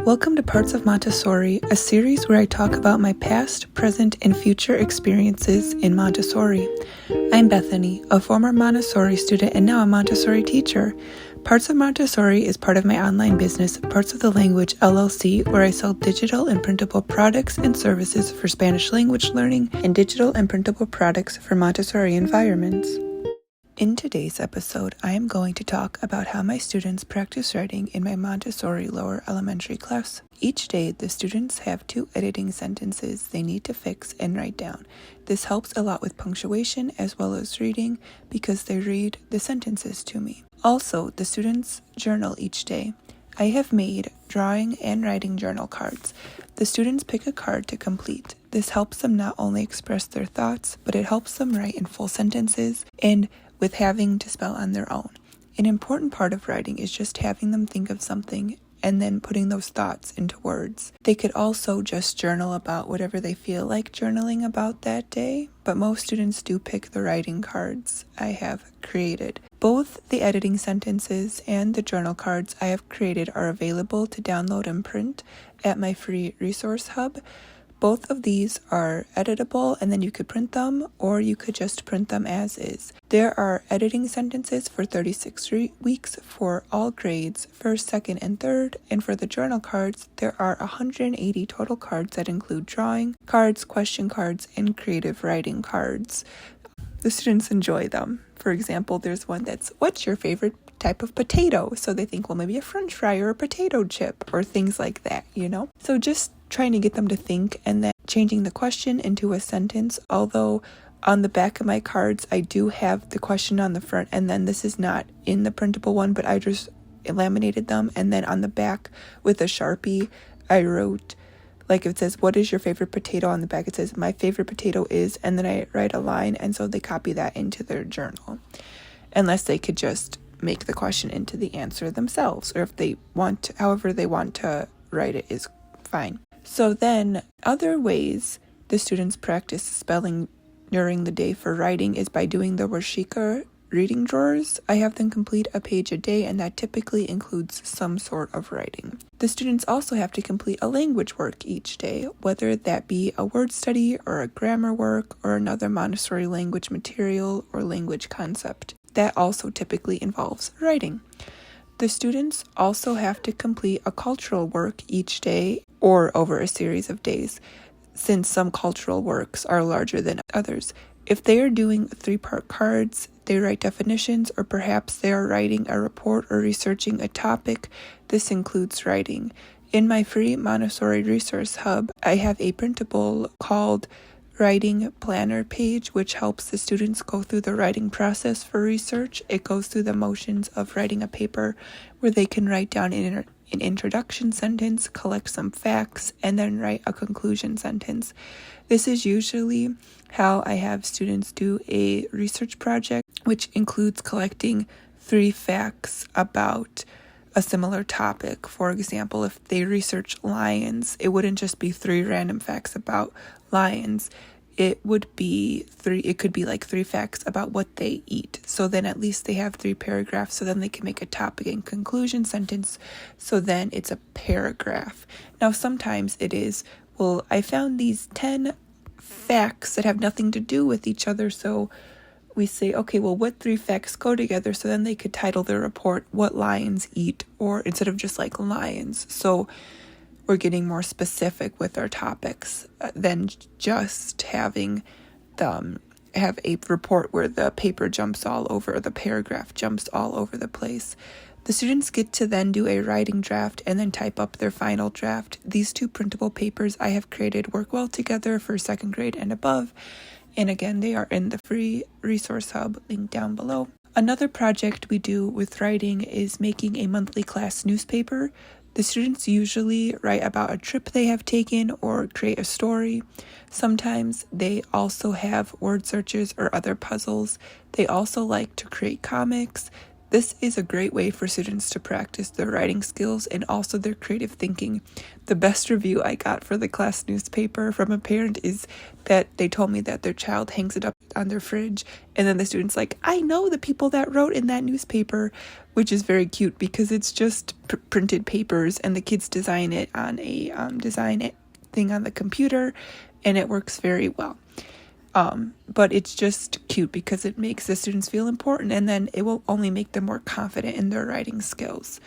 Welcome to Parts of Montessori, a series where I talk about my past, present, and future experiences in Montessori. I'm Bethany, a former Montessori student and now a Montessori teacher. Parts of Montessori is part of my online business, Parts of the Language LLC, where I sell digital and printable products and services for Spanish language learning and digital and printable products for Montessori environments. In today's episode, I am going to talk about how my students practice writing in my Montessori lower elementary class. Each day, the students have 2 editing sentences they need to fix and write down. This helps a lot with punctuation as well as reading because they read the sentences to me. Also, the students journal each day. I have made drawing and writing journal cards. The students pick a card to complete. This helps them not only express their thoughts, but it helps them write in full sentences and with having to spell on their own. An important part of writing is just having them think of something and then putting those thoughts into words. They could also just journal about whatever they feel like journaling about that day, but most students do pick the writing cards I have created. Both the editing sentences and the journal cards I have created are available to download and print at my free resource hub. Both of these are editable and then you could print them or you could just print them as is. There are editing sentences for 36 weeks for all grades, 1st, 2nd, and 3rd, and for the journal cards, there are 180 total cards that include drawing cards, question cards, and creative writing cards. The students enjoy them. For example, there's one that's, what's your favorite type of potato? So they think, well, maybe a french fry or a potato chip or things like that, So just trying to get them to think and then changing the question into a sentence. Although on the back of my cards, I do have the question on the front, and then this is not in the printable one, but I just laminated them. And then on the back with a Sharpie, I wrote, like it says, what is your favorite potato? On the back it says, my favorite potato is, and then I write a line, and so they copy that into their journal. Unless they could just make the question into the answer themselves, or if they want to, however they want to write it is fine. So then other ways the students practice spelling during the day for writing is by doing the Washika reading drawers. I have them complete a page a day, and that typically includes some sort of writing. The students also have to complete a language work each day, whether that be a word study or a grammar work or another Montessori language material or language concept. That also typically involves writing. The students also have to complete a cultural work each day or over a series of days, since some cultural works are larger than others. If they are doing 3-part cards, they write definitions, or perhaps they are writing a report or researching a topic. This includes writing. In my free Montessori resource hub, I have a printable called Writing Planner page, which helps the students go through the writing process for research. It goes through the motions of writing a paper where they can write down an introduction sentence, collect some facts, and then write a conclusion sentence. This is usually how I have students do a research project, which includes collecting 3 facts about a similar topic. For example, if they research lions, it wouldn't just be 3 random facts about lions. It could be 3 facts about what they eat. So then at least they have 3 paragraphs, so then they can make a topic and conclusion sentence. So then it's a paragraph. Now sometimes it is, well, I found these 10 facts that have nothing to do with each other, so we say, okay, well, what 3 facts go together? So then they could title their report, What Lions Eat, or instead of just like lions. So we're getting more specific with our topics than just having them have a report where the paper jumps all over, or the paragraph jumps all over the place. The students get to then do a writing draft and then type up their final draft. These 2 printable papers I have created work well together for 2nd grade and above. And again, they are in the free resource hub, linked down below. Another project we do with writing is making a monthly class newspaper. The students usually write about a trip they have taken or create a story. Sometimes they also have word searches or other puzzles. They also like to create comics. This is a great way for students to practice their writing skills and also their creative thinking. The best review I got for the class newspaper from a parent is that they told me that their child hangs it up on their fridge, and then the student's like, I know the people that wrote in that newspaper, which is very cute because it's just printed papers and the kids design it on a thing on the computer, and it works very well. But it's just cute because it makes the students feel important, and then it will only make them more confident in their writing skills.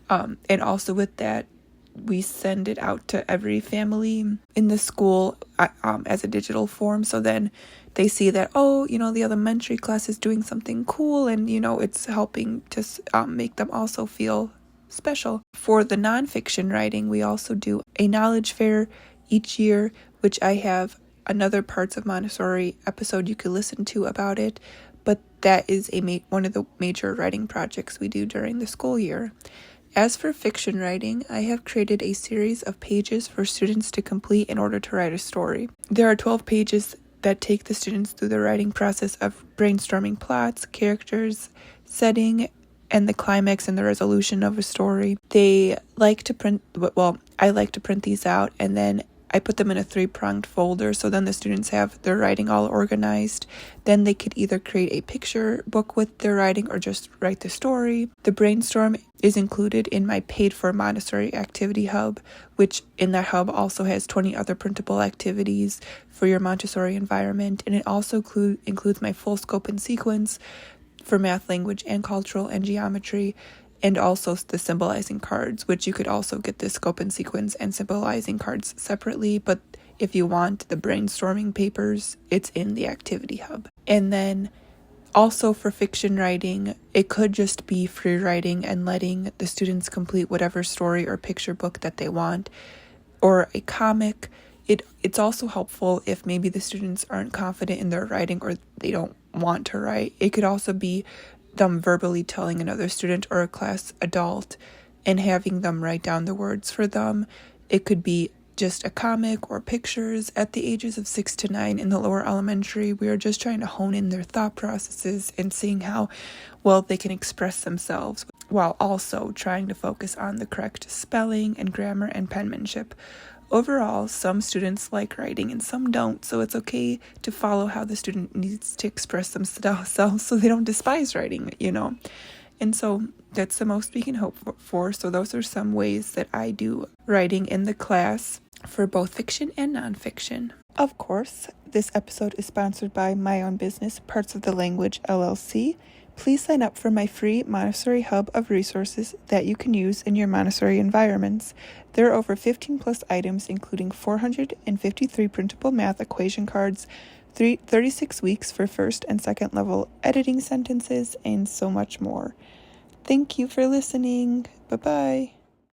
And also with that, we send it out to every family in the school as a digital form. So then they see that, the elementary class is doing something cool, and, it's helping to make them also feel special. For the nonfiction writing, we also do a knowledge fair each year, which I have another Parts of Montessori episode you could listen to about it. But that is one of the major writing projects we do during the school year. As for fiction writing, I have created a series of pages for students to complete in order to write a story. There are 12 pages that take the students through the writing process of brainstorming plots, characters, setting, and the climax and the resolution of a story. I like to print these out, and then I put them in a 3-pronged folder, so then the students have their writing all organized. Then they could either create a picture book with their writing or just write the story. The brainstorm is included in my paid-for Montessori activity hub, which in that hub also has 20 other printable activities for your Montessori environment, and it also includes my full scope and sequence for math, language, and cultural and geometry, and also the symbolizing cards, which you could also get the scope and sequence and symbolizing cards separately. But if you want the brainstorming papers, it's in the activity hub. And then also for fiction writing, it could just be free writing and letting the students complete whatever story or picture book that they want, or a comic. It's also helpful if maybe the students aren't confident in their writing or they don't want to write. It could also be them verbally telling another student or a class adult and having them write down the words for them. It could be just a comic or pictures. At the ages of 6 to 9 in the lower elementary, we are just trying to hone in their thought processes and seeing how well they can express themselves, while also trying to focus on the correct spelling and grammar and penmanship. Overall, some students like writing and some don't, so it's okay to follow how the student needs to express themselves so they don't despise writing, And so that's the most we can hope for. So those are some ways that I do writing in the class for both fiction and nonfiction. Of course, this episode is sponsored by my own business, Parts of the Language, LLC. Please sign up for my free Montessori hub of resources that you can use in your Montessori environments. There are over 15 plus items, including 453 printable math equation cards, 36 weeks for first and second level editing sentences, and so much more. Thank you for listening. Bye-bye.